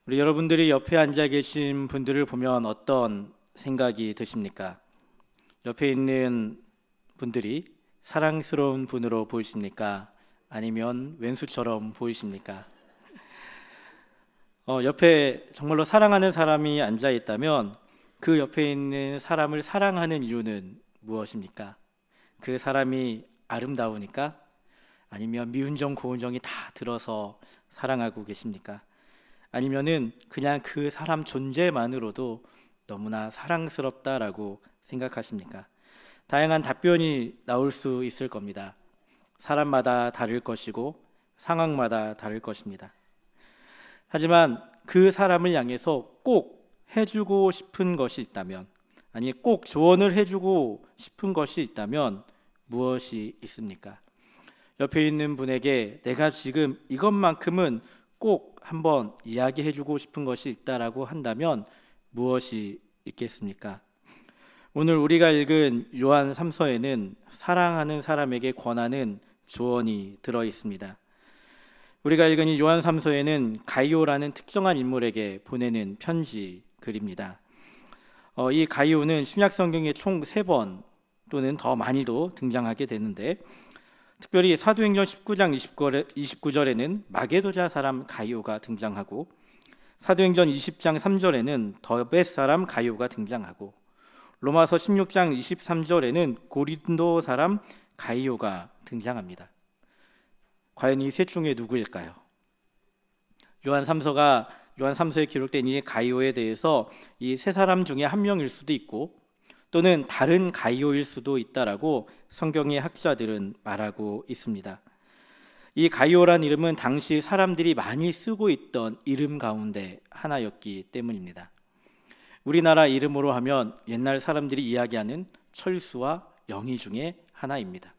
우리 여러분들이 옆에 앉아 계신 분들을 보면 어떤 생각이 드십니까? 옆에 있는 분들이 사랑스러운 분으로 보이십니까? 아니면 왼수처럼 보이십니까? 옆에 정말로 사랑하는 사람이 앉아 있다면 그 옆에 있는 사람을 사랑하는 이유는 무엇입니까? 그 사람이 아름다우니까? 아니면 미운정 고운정이 다 들어서 사랑하고 계십니까? 아니면은 그냥 그 사람 존재만으로도 너무나 사랑스럽다라고 생각하십니까? 다양한 답변이 나올 수 있을 겁니다. 사람마다 다를 것이고 상황마다 다를 것입니다. 하지만 그 사람을 향해서 꼭 해주고 싶은 것이 있다면, 아니 꼭 조언을 해주고 싶은 것이 있다면 무엇이 있습니까? 옆에 있는 분에게 내가 지금 이것만큼은 꼭 한번 이야기해주고 싶은 것이 있다라고 한다면 무엇이 있겠습니까? 오늘 우리가 읽은 요한 3서에는 사랑하는 사람에게 권하는 조언이 들어 있습니다. 우리가 읽은 이 요한 3서에는 가이오라는 특정한 인물에게 보내는 편지 글입니다. 이 가이오는 신약 성경에 총 3번 또는 더 많이도 등장하게 되는데, 특별히 사도행전 19장 29절에는 마게도냐 사람 가이오가 등장하고, 사도행전 20장 3절에는 더벳 사람 가이오가 등장하고, 로마서 16장 23절에는 고린도 사람 가이오가 등장합니다. 과연 이 셋 중에 누구일까요? 요한 3서에 기록된 이 가이오에 대해서 이 세 사람 중에 한 명일 수도 있고 또는 다른 가이오일 수도 있다라고 성경의 학자들은 말하고 있습니다. 이 가이오란 이름은 당시 사람들이 많이 쓰고 있던 이름 가운데 하나였기 때문입니다. 우리나라 이름으로 하면 옛날 사람들이 이야기하는 철수와 영희 중에 하나입니다.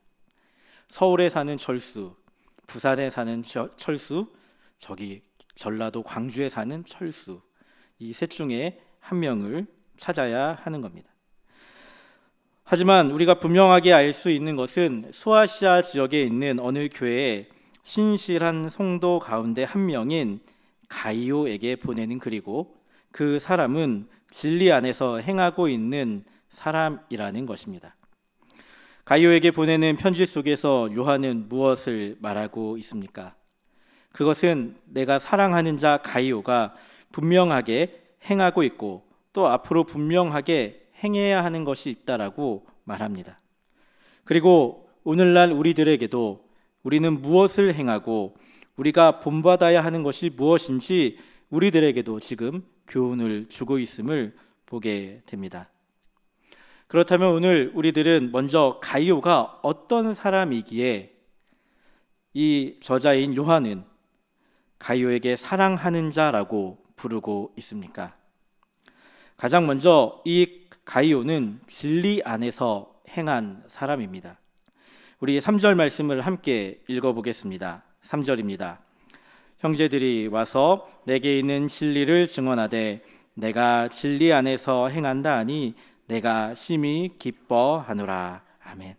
서울에 사는 철수, 부산에 사는 철수, 저기 전라도 광주에 사는 철수, 이 셋 중에 한 명을 찾아야 하는 겁니다. 하지만 우리가 분명하게 알 수 있는 것은 소아시아 지역에 있는 어느 교회에 신실한 성도 가운데 한 명인 가이오에게 보내는 글이고, 그 사람은 진리 안에서 행하고 있는 사람이라는 것입니다. 가이오에게 보내는 편지 속에서 요한은 무엇을 말하고 있습니까? 그것은 내가 사랑하는 자 가이오가 분명하게 행하고 있고 또 앞으로 분명하게 행해야 하는 것이 있다라고 말합니다. 그리고 오늘날 우리들에게도 우리는 무엇을 행하고 우리가 본받아야 하는 것이 무엇인지 우리들에게도 지금 교훈을 주고 있음을 보게 됩니다. 그렇다면 오늘 우리들은 먼저 가이오가 어떤 사람이기에 이 저자인 요한은 가이오에게 사랑하는 자라고 부르고 있습니까? 가장 먼저 이 가이오는 진리 안에서 행한 사람입니다. 우리 3절 말씀을 함께 읽어보겠습니다. 3절입니다. 형제들이 와서 내게 있는 진리를 증언하되 내가 진리 안에서 행한다 하니 내가 심히 기뻐하노라. 아멘.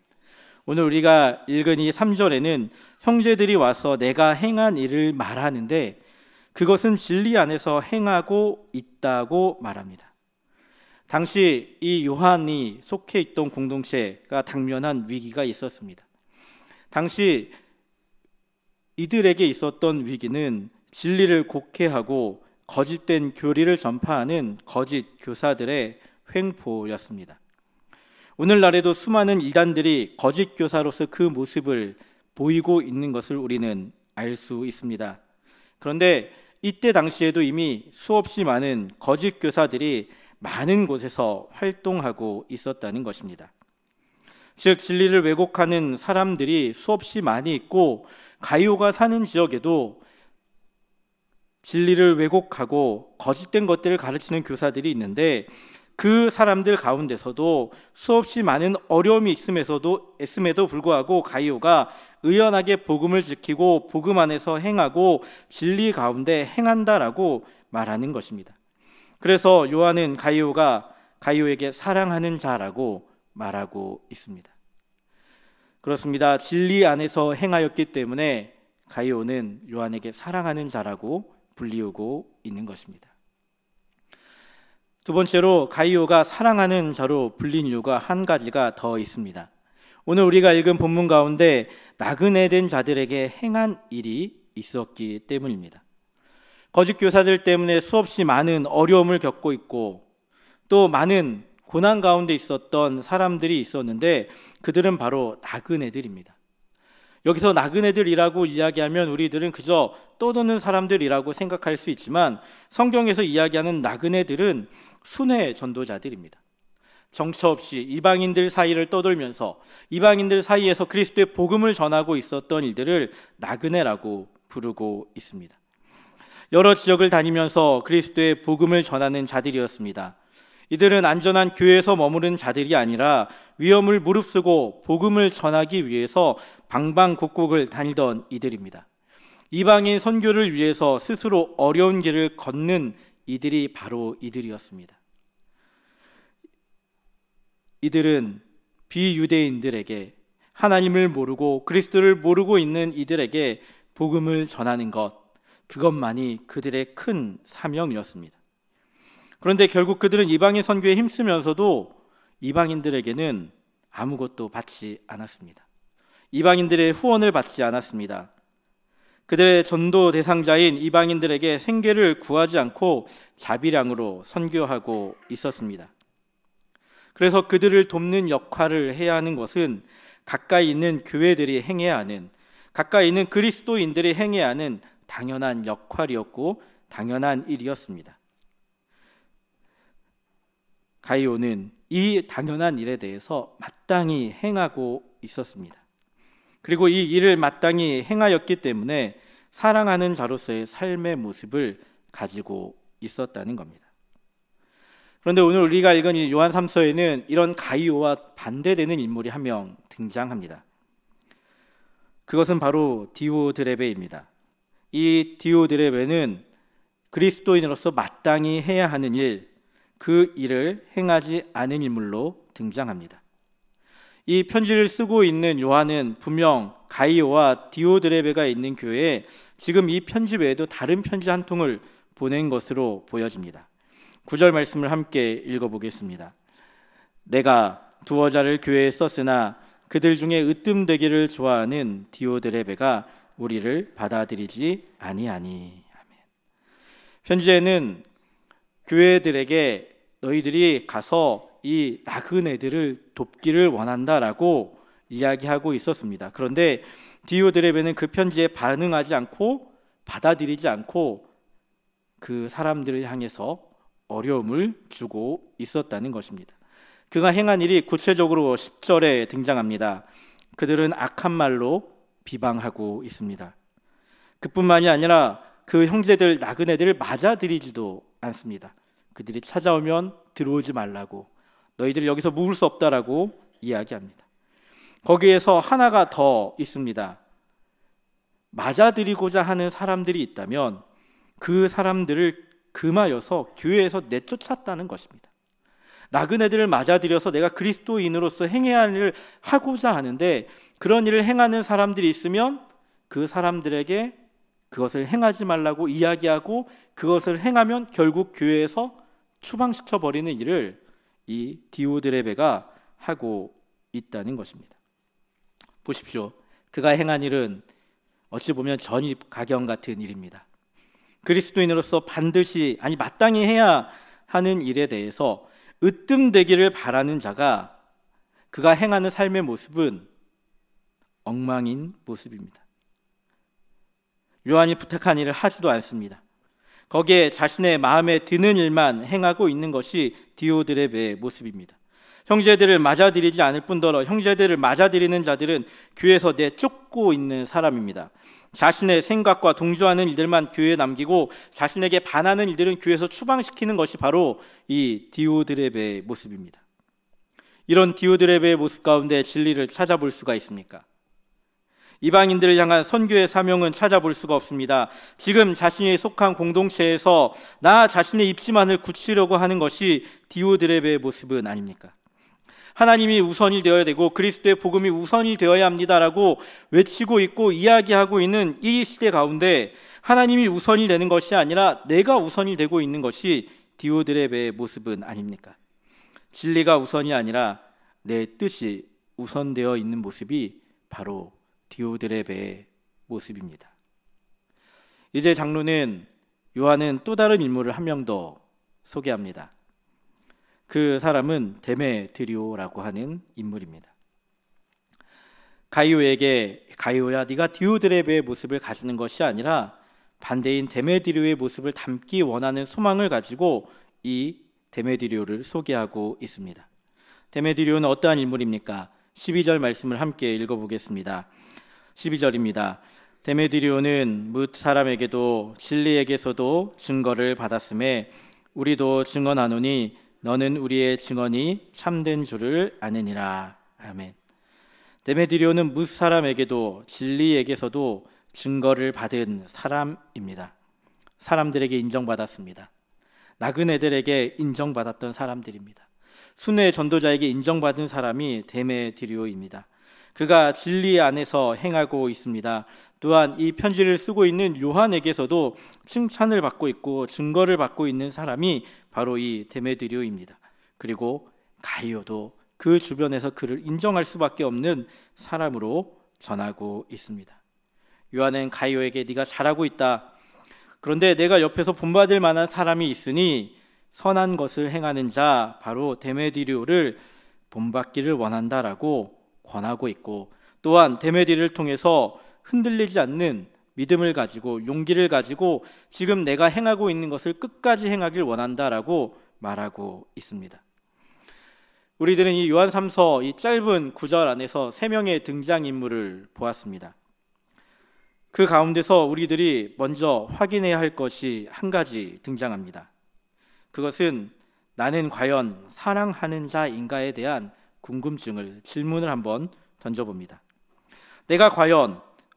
오늘 우리가 읽은 이 3절에는 형제들이 와서 내가 행한 일을 말하는데 그것은 진리 안에서 행하고 있다고 말합니다. 당시 이 요한이 속해 있던 공동체가 당면한 위기가 있었습니다. 당시 이들에게 있었던 위기는 진리를 곡해하고 거짓된 교리를 전파하는 거짓 교사들의 횡포였습니다. 오늘날에도 수많은 이단들이 거짓 교사로서 그 모습을 보이고 있는 것을 우리는 알 수 있습니다. 그런데 이때 당시에도 이미 수없이 많은 거짓 교사들이 많은 곳에서 활동하고 있었다는 것입니다. 즉 진리를 왜곡하는 사람들이 수없이 많이 있고 가이오가 사는 지역에도 진리를 왜곡하고 거짓된 것들을 가르치는 교사들이 있는데 그 사람들 가운데서도 수없이 많은 어려움이 있음에도 불구하고 가이오가 의연하게 복음을 지키고 복음 안에서 행하고 진리 가운데 행한다라고 말하는 것입니다. 그래서 요한은 가이오에게 사랑하는 자라고 말하고 있습니다. 그렇습니다. 진리 안에서 행하였기 때문에 가이오는 요한에게 사랑하는 자라고 불리우고 있는 것입니다. 두 번째로 가이오가 사랑하는 자로 불린 이유가 한 가지가 더 있습니다. 오늘 우리가 읽은 본문 가운데 나그네 된 자들에게 행한 일이 있었기 때문입니다. 거짓 교사들 때문에 수없이 많은 어려움을 겪고 있고 또 많은 고난 가운데 있었던 사람들이 있었는데 그들은 바로 나그네들입니다. 여기서 나그네들이라고 이야기하면 우리들은 그저 떠도는 사람들이라고 생각할 수 있지만 성경에서 이야기하는 나그네들은 순회 전도자들입니다. 정처 없이 이방인들 사이를 떠돌면서 이방인들 사이에서 그리스도의 복음을 전하고 있었던 일들을 나그네라고 부르고 있습니다. 여러 지역을 다니면서 그리스도의 복음을 전하는 자들이었습니다. 이들은 안전한 교회에서 머무른 자들이 아니라 위험을 무릅쓰고 복음을 전하기 위해서 방방곡곡을 다니던 이들입니다. 이방인 선교를 위해서 스스로 어려운 길을 걷는 이들이 바로 이들이었습니다. 이들은 비유대인들에게 하나님을 모르고 그리스도를 모르고 있는 이들에게 복음을 전하는 것, 그것만이 그들의 큰 사명이었습니다. 그런데 결국 그들은 이방인 선교에 힘쓰면서도 이방인들에게는 아무것도 받지 않았습니다. 이방인들의 후원을 받지 않았습니다. 그들의 전도 대상자인 이방인들에게 생계를 구하지 않고 자비량으로 선교하고 있었습니다. 그래서 그들을 돕는 역할을 해야 하는 것은 가까이 있는 교회들이 행해야 하는, 가까이 있는 그리스도인들이 행해야 하는 당연한 역할이었고 당연한 일이었습니다. 가이오는 이 당연한 일에 대해서 마땅히 행하고 있었습니다. 그리고 이 일을 마땅히 행하였기 때문에 사랑하는 자로서의 삶의 모습을 가지고 있었다는 겁니다. 그런데 오늘 우리가 읽은 이 요한 3서에는 이런 가이오와 반대되는 인물이 한 명 등장합니다. 그것은 바로 디오드레베입니다. 이 디오드레베는 그리스도인으로서 마땅히 해야 하는 일, 그 일을 행하지 않은 인물로 등장합니다. 이 편지를 쓰고 있는 요한은 분명 가이오와 디오드레베가 있는 교회에 지금 이 편지 외에도 다른 편지 한 통을 보낸 것으로 보여집니다. 9절 말씀을 함께 읽어보겠습니다. 내가 두어 자를 교회에 썼으나 그들 중에 으뜸되기를 좋아하는 디오드레베가 우리를 받아들이지 아니하니. 아멘. 편지에는 교회들에게 너희들이 가서 이 나그네들을 돕기를 원한다라고 이야기하고 있었습니다. 그런데 디오드레베는 그 편지에 반응하지 않고 받아들이지 않고 그 사람들을 향해서 어려움을 주고 있었다는 것입니다. 그가 행한 일이 구체적으로 10절에 등장합니다. 그들은 악한 말로 비방하고 있습니다. 그뿐만이 아니라 그 형제들 나그네들을 맞아들이지도 않습니다. 그들이 찾아오면 들어오지 말라고, 너희들 여기서 묵을 수 없다라고 이야기합니다. 거기에서 하나가 더 있습니다. 맞아들이고자 하는 사람들이 있다면 그 사람들을 금하여서 교회에서 내쫓았다는 것입니다. 나그네들을 맞아들여서 내가 그리스도인으로서 행해야 할 일을 하고자 하는데 그런 일을 행하는 사람들이 있으면 그 사람들에게 그것을 행하지 말라고 이야기하고 그것을 행하면 결국 교회에서 추방시켜 버리는 일을 이 디오드레베가 하고 있다는 것입니다. 보십시오. 그가 행한 일은 어찌 보면 전입가경 같은 일입니다. 그리스도인으로서 반드시 마땅히 해야 하는 일에 대해서 으뜸되기를 바라는 자가 그가 행하는 삶의 모습은 엉망인 모습입니다. 요한이 부탁한 일을 하지도 않습니다. 거기에 자신의 마음에 드는 일만 행하고 있는 것이 디오드레베의 모습입니다. 형제들을 맞아들이지 않을 뿐더러 형제들을 맞아들이는 자들은 교회에서 내쫓고 있는 사람입니다. 자신의 생각과 동조하는 일들만 교회에 남기고 자신에게 반하는 일들은 교회에서 추방시키는 것이 바로 이 디오드레베의 모습입니다. 이런 디오드레베의 모습 가운데 진리를 찾아볼 수가 있습니까? 이방인들을 향한 선교의 사명은 찾아볼 수가 없습니다. 지금 자신이 속한 공동체에서 나 자신의 입지만을 굳히려고 하는 것이 디오드레베의 모습은 아닙니까? 하나님이 우선이 되어야 되고 그리스도의 복음이 우선이 되어야 합니다라고 외치고 있고 이야기하고 있는 이 시대 가운데 하나님이 우선이 되는 것이 아니라 내가 우선이 되고 있는 것이 디오드레베의 모습은 아닙니까? 진리가 우선이 아니라 내 뜻이 우선되어 있는 모습이 바로 디오드레베의 모습입니다. 이제 장로는 요한은 또 다른 인물을 한 명 더 소개합니다. 그 사람은 데메드리오라고 하는 인물입니다. 가이오에게 가이오야 네가 디오드레베의 모습을 가지는 것이 아니라 반대인 데메드리오의 모습을 담기 원하는 소망을 가지고 이 데메드리오를 소개하고 있습니다. 데메드리오는 어떠한 인물입니까? 12절 말씀을 함께 읽어보겠습니다. 12절입니다. 데메드리오는 뭇 사람에게도 진리에게서도 증거를 받았음에 우리도 증언하노니 너는 우리의 증언이 참된 줄을 아느니라. 아멘. 데메드리오는 뭇 사람에게도 진리에게서도 증거를 받은 사람입니다. 사람들에게 인정받았습니다. 나그네들에게 인정받았던 사람들입니다. 순회 전도자에게 인정받은 사람이 데메드리오입니다. 그가 진리 안에서 행하고 있습니다. 또한 이 편지를 쓰고 있는 요한에게서도 칭찬을 받고 있고 증거를 받고 있는 사람이 바로 이 데메드리오입니다. 그리고 가이오도 그 주변에서 그를 인정할 수밖에 없는 사람으로 전하고 있습니다. 요한은 가이오에게 네가 잘하고 있다. 그런데 내가 옆에서 본받을 만한 사람이 있으니 선한 것을 행하는 자 바로 데메드리오를 본받기를 원한다라고 권하고 있고, 또한 데메드리오를 통해서 흔들리지 않는 믿음을 가지고 용기를 가지고 지금 내가 행하고 있는 것을 끝까지 행하길 원한다라고 말하고 있습니다. 우리들은 이 요한 3서 이 짧은 구절 안에서 3명의 등장인물을 보았습니다. 그 가운데서 우리들이 먼저 확인해야 할 것이 한 가지 등장합니다. 그것은 나는 과연 사랑하는 자인가에 대한 궁금증을 질문을 한번 던져봅니다.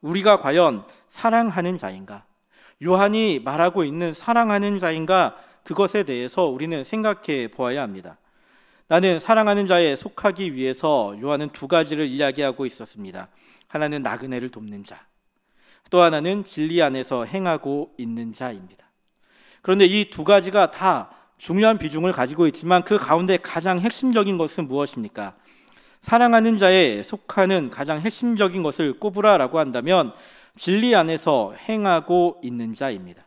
우리가 과연 사랑하는 자인가? 요한이 말하고 있는 사랑하는 자인가? 그것에 대해서 우리는 생각해 보아야 합니다. 나는 사랑하는 자에 속하기 위해서 요한은 2가지를 이야기하고 있었습니다. 하나는 나그네를 돕는 자, 또 하나는 진리 안에서 행하고 있는 자입니다. 그런데 이 2가지가 다 중요한 비중을 가지고 있지만 그 가운데 가장 핵심적인 것은 무엇입니까? 사랑하는 자에 속하는 가장 핵심적인 것을 꼽으라라고 한다면 진리 안에서 행하고 있는 자입니다.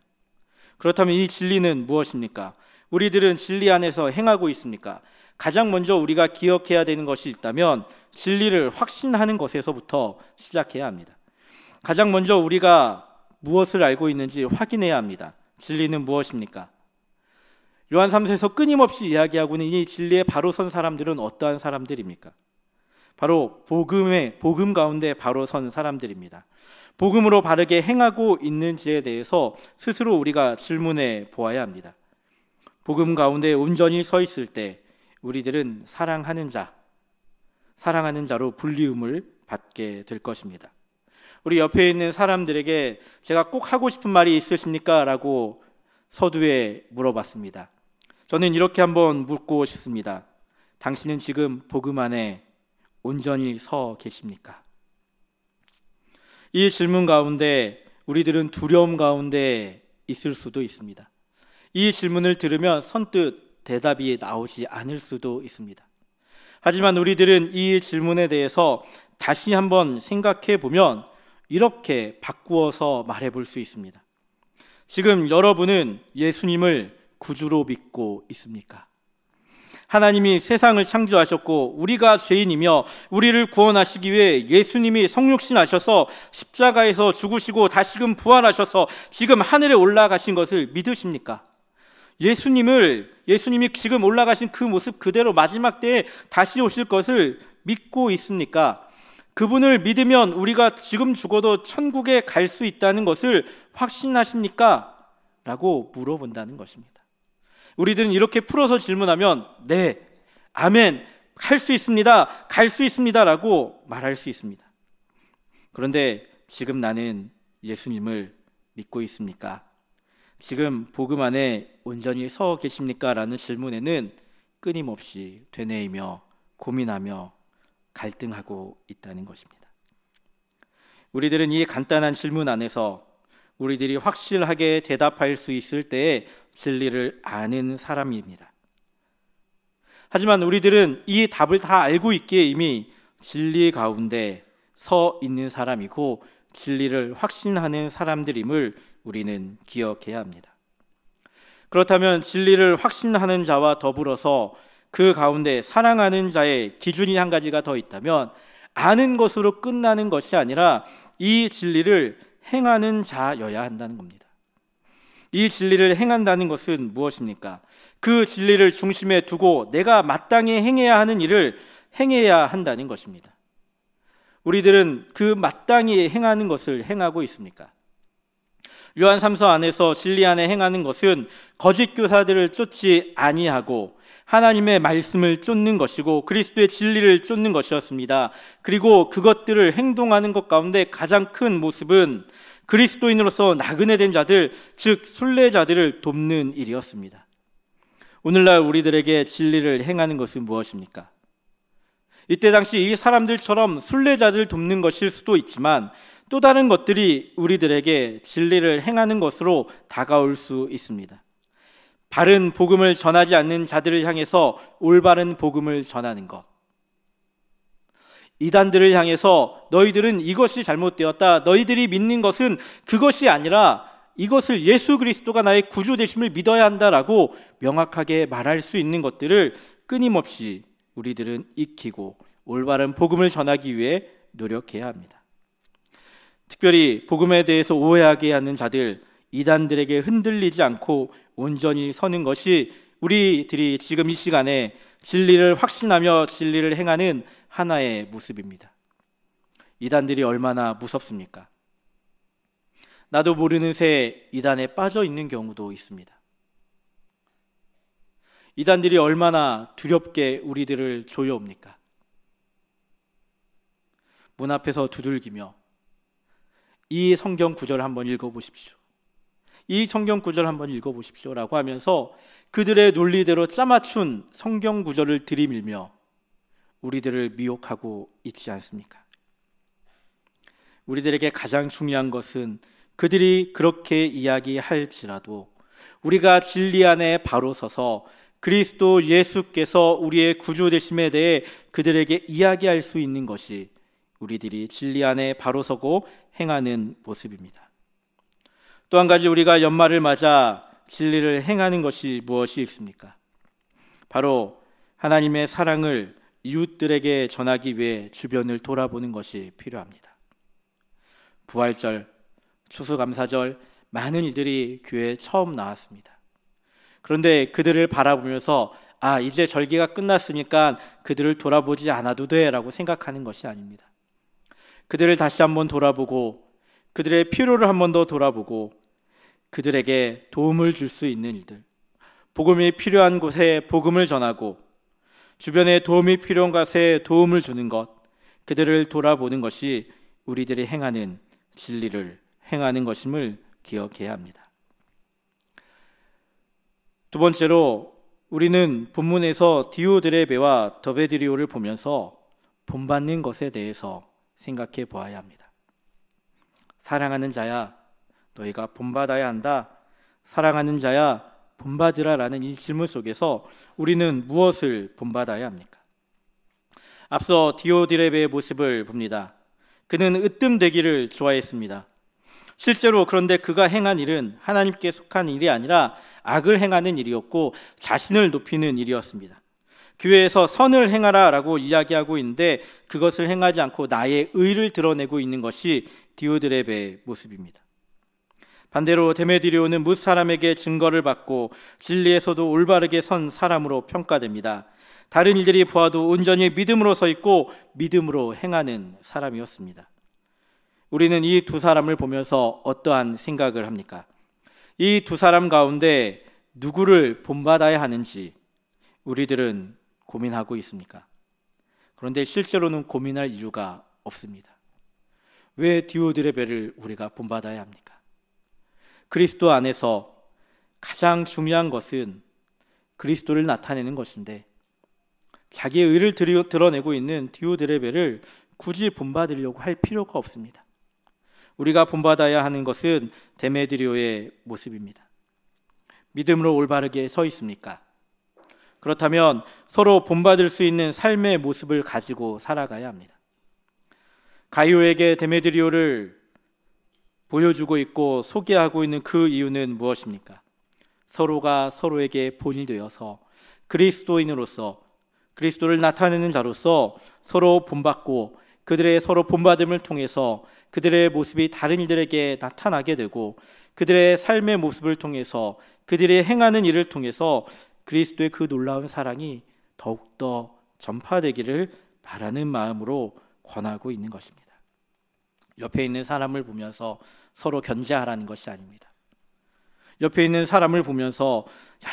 그렇다면 이 진리는 무엇입니까? 우리들은 진리 안에서 행하고 있습니까? 가장 먼저 우리가 기억해야 되는 것이 있다면 진리를 확신하는 것에서부터 시작해야 합니다. 가장 먼저 우리가 무엇을 알고 있는지 확인해야 합니다. 진리는 무엇입니까? 요한 3서에서 끊임없이 이야기하고 있는 이 진리에 바로 선 사람들은 어떠한 사람들입니까? 바로 복음 가운데 바로 선 사람들입니다. 복음으로 바르게 행하고 있는지에 대해서 스스로 우리가 질문해 보아야 합니다. 복음 가운데 온전히 서 있을 때 우리들은 사랑하는 자로 불리움을 받게 될 것입니다. 우리 옆에 있는 사람들에게 제가 꼭 하고 싶은 말이 있으십니까? 라고 서두에 물어봤습니다. 저는 이렇게 한번 묻고 싶습니다. 당신은 지금 복음 안에 온전히 서 계십니까? 이 질문 가운데 우리들은 두려움 가운데 있을 수도 있습니다. 이 질문을 들으면 선뜻 대답이 나오지 않을 수도 있습니다. 하지만 우리들은 이 질문에 대해서 다시 한번 생각해 보면 이렇게 바꾸어서 말해 볼 수 있습니다. 지금 여러분은 예수님을 구주로 믿고 있습니까? 하나님이 세상을 창조하셨고 우리가 죄인이며 우리를 구원하시기 위해 예수님이 성육신하셔서 십자가에서 죽으시고 다시금 부활하셔서 지금 하늘에 올라가신 것을 믿으십니까? 예수님이 지금 올라가신 그 모습 그대로 마지막 때에 다시 오실 것을 믿고 있습니까? 그분을 믿으면 우리가 지금 죽어도 천국에 갈 수 있다는 것을 확신하십니까? 라고 물어본다는 것입니다. 우리들은 이렇게 풀어서 질문하면 네, 아멘, 할 수 있습니다, 갈 수 있습니다 라고 말할 수 있습니다. 그런데 지금 나는 예수님을 믿고 있습니까? 지금 복음 안에 온전히 서 계십니까? 라는 질문에는 끊임없이 되뇌이며 고민하며 갈등하고 있다는 것입니다. 우리들은 이 간단한 질문 안에서 우리들이 확실하게 대답할 수 있을 때에 진리를 아는 사람입니다. 하지만 우리들은 이 답을 다 알고 있기에 이미 진리 가운데 서 있는 사람이고 진리를 확신하는 사람들임을 우리는 기억해야 합니다. 그렇다면 진리를 확신하는 자와 더불어서 그 가운데 사랑하는 자의 기준이 한 가지가 더 있다면 아는 것으로 끝나는 것이 아니라 이 진리를 행하는 자여야 한다는 겁니다. 이 진리를 행한다는 것은 무엇입니까? 그 진리를 중심에 두고 내가 마땅히 행해야 하는 일을 행해야 한다는 것입니다. 우리들은 그 마땅히 행하는 것을 행하고 있습니까? 요한 3서 안에서 진리 안에 행하는 것은 거짓 교사들을 쫓지 아니하고 하나님의 말씀을 쫓는 것이고 그리스도의 진리를 쫓는 것이었습니다. 그리고 그것들을 행동하는 것 가운데 가장 큰 모습은 그리스도인으로서 나그네 된 자들, 즉 순례자들을 돕는 일이었습니다. 오늘날 우리들에게 진리를 행하는 것은 무엇입니까? 이때 당시 이 사람들처럼 순례자들을 돕는 것일 수도 있지만 또 다른 것들이 우리들에게 진리를 행하는 것으로 다가올 수 있습니다. 바른 복음을 전하지 않는 자들을 향해서 올바른 복음을 전하는 것, 이단들을 향해서 너희들은 이것이 잘못되었다, 너희들이 믿는 것은 그것이 아니라 이것을 예수 그리스도가 나의 구주 되심을 믿어야 한다라고 명확하게 말할 수 있는 것들을 끊임없이 우리들은 익히고 올바른 복음을 전하기 위해 노력해야 합니다. 특별히 복음에 대해서 오해하게 하는 자들, 이단들에게 흔들리지 않고 온전히 서는 것이 우리들이 지금 이 시간에 진리를 확신하며 진리를 행하는 하나의 모습입니다. 이단들이 얼마나 무섭습니까? 나도 모르는 새에 이단에 빠져 있는 경우도 있습니다. 이단들이 얼마나 두렵게 우리들을 조여옵니까? 문 앞에서 두들기며 이 성경 구절 한번 읽어보십시오. 이 성경 구절 한번 읽어보십시오 라고 하면서 그들의 논리대로 짜맞춘 성경 구절을 들이밀며 우리들을 미혹하고 있지 않습니까? 우리들에게 가장 중요한 것은 그들이 그렇게 이야기할지라도 우리가 진리 안에 바로 서서 그리스도 예수께서 우리의 구주 되심에 대해 그들에게 이야기할 수 있는 것이 우리들이 진리 안에 바로 서고 행하는 모습입니다. 또 한 가지 우리가 연말을 맞아 진리를 행하는 것이 무엇이 있습니까? 바로 하나님의 사랑을 이웃들에게 전하기 위해 주변을 돌아보는 것이 필요합니다. 부활절, 추수감사절 많은 이들이 교회에 처음 나왔습니다. 그런데 그들을 바라보면서 이제 절기가 끝났으니까 그들을 돌아보지 않아도 돼 라고 생각하는 것이 아닙니다. 그들을 다시 한번 돌아보고 그들의 필요를 한 번 더 돌아보고 그들에게 도움을 줄 수 있는 일들, 복음이 필요한 곳에 복음을 전하고 주변에 도움이 필요한 곳에 도움을 주는 것, 그들을 돌아보는 것이 우리들이 행하는 진리를 행하는 것임을 기억해야 합니다. 두 번째로 우리는 본문에서 디오드레베와 더베드리오를 보면서 본받는 것에 대해서 생각해 보아야 합니다. 사랑하는 자야, 너희가 본받아야 한다. 사랑하는 자야, 본받으라 라는 이 질문 속에서 우리는 무엇을 본받아야 합니까? 앞서 디오드레베의 모습을 봅니다. 그는 으뜸되기를 좋아했습니다. 실제로 그런데 그가 행한 일은 하나님께 속한 일이 아니라 악을 행하는 일이었고 자신을 높이는 일이었습니다. 교회에서 선을 행하라 라고 이야기하고 있는데 그것을 행하지 않고 나의 의를 드러내고 있는 것이 디오드레베의 모습입니다. 반대로 데메드리오는 뭇 사람에게 증거를 받고 진리에서도 올바르게 선 사람으로 평가됩니다. 다른 이들이 보아도 온전히 믿음으로 서 있고 믿음으로 행하는 사람이었습니다. 우리는 이 두 사람을 보면서 어떠한 생각을 합니까? 이 두 사람 가운데 누구를 본받아야 하는지 우리들은 고민하고 있습니까? 그런데 실제로는 고민할 이유가 없습니다. 왜 디오드레베를 우리가 본받아야 합니까? 그리스도 안에서 가장 중요한 것은 그리스도를 나타내는 것인데 자기의 의를 드러내고 있는 디오드레베를 굳이 본받으려고 할 필요가 없습니다. 우리가 본받아야 하는 것은 데메드리오의 모습입니다. 믿음으로 올바르게 서 있습니까? 그렇다면 서로 본받을 수 있는 삶의 모습을 가지고 살아가야 합니다. 가이오에게 데메드리오를 보여주고 있고 소개하고 있는 그 이유는 무엇입니까? 서로가 서로에게 본이 되어서 그리스도인으로서 그리스도를 나타내는 자로서 서로 본받고 그들의 서로 본받음을 통해서 그들의 모습이 다른 이들에게 나타나게 되고 그들의 삶의 모습을 통해서 그들이 행하는 일을 통해서 그리스도의 그 놀라운 사랑이 더욱더 전파되기를 바라는 마음으로 권하고 있는 것입니다. 옆에 있는 사람을 보면서 서로 견제하라는 것이 아닙니다. 옆에 있는 사람을 보면서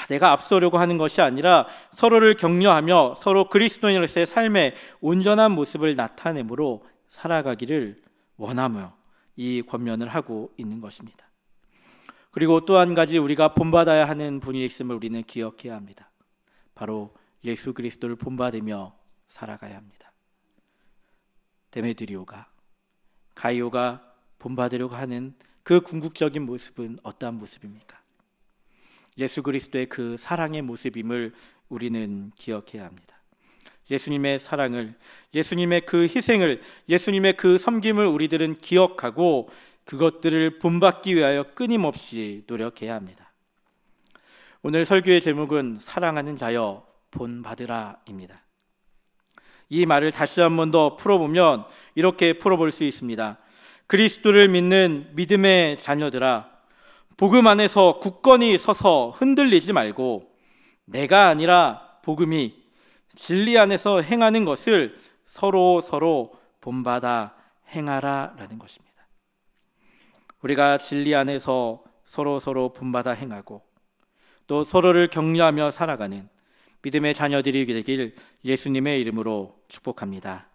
내가 앞서려고 하는 것이 아니라 서로를 격려하며 서로 그리스도인으로서의 삶의 온전한 모습을 나타내므로 살아가기를 원하며 이 권면을 하고 있는 것입니다. 그리고 또 한 가지 우리가 본받아야 하는 분이 있음을 우리는 기억해야 합니다. 바로 예수 그리스도를 본받으며 살아가야 합니다. 데메드리오가 가이오가 본받으려고 하는 그 궁극적인 모습은 어떠한 모습입니까? 예수 그리스도의 그 사랑의 모습임을 우리는 기억해야 합니다. 예수님의 사랑을, 예수님의 그 희생을, 예수님의 그 섬김을 우리들은 기억하고 그것들을 본받기 위하여 끊임없이 노력해야 합니다. 오늘 설교의 제목은 사랑하는 자여 본받으라입니다. 이 말을 다시 한 번 더 풀어보면 이렇게 풀어볼 수 있습니다. 그리스도를 믿는 믿음의 자녀들아, 복음 안에서 굳건히 서서 흔들리지 말고 내가 아니라 복음이 진리 안에서 행하는 것을 서로 본받아 행하라라는 것입니다. 우리가 진리 안에서 서로 본받아 행하고 또 서로를 격려하며 살아가는 믿음의 자녀들이 되길 예수님의 이름으로 축복합니다.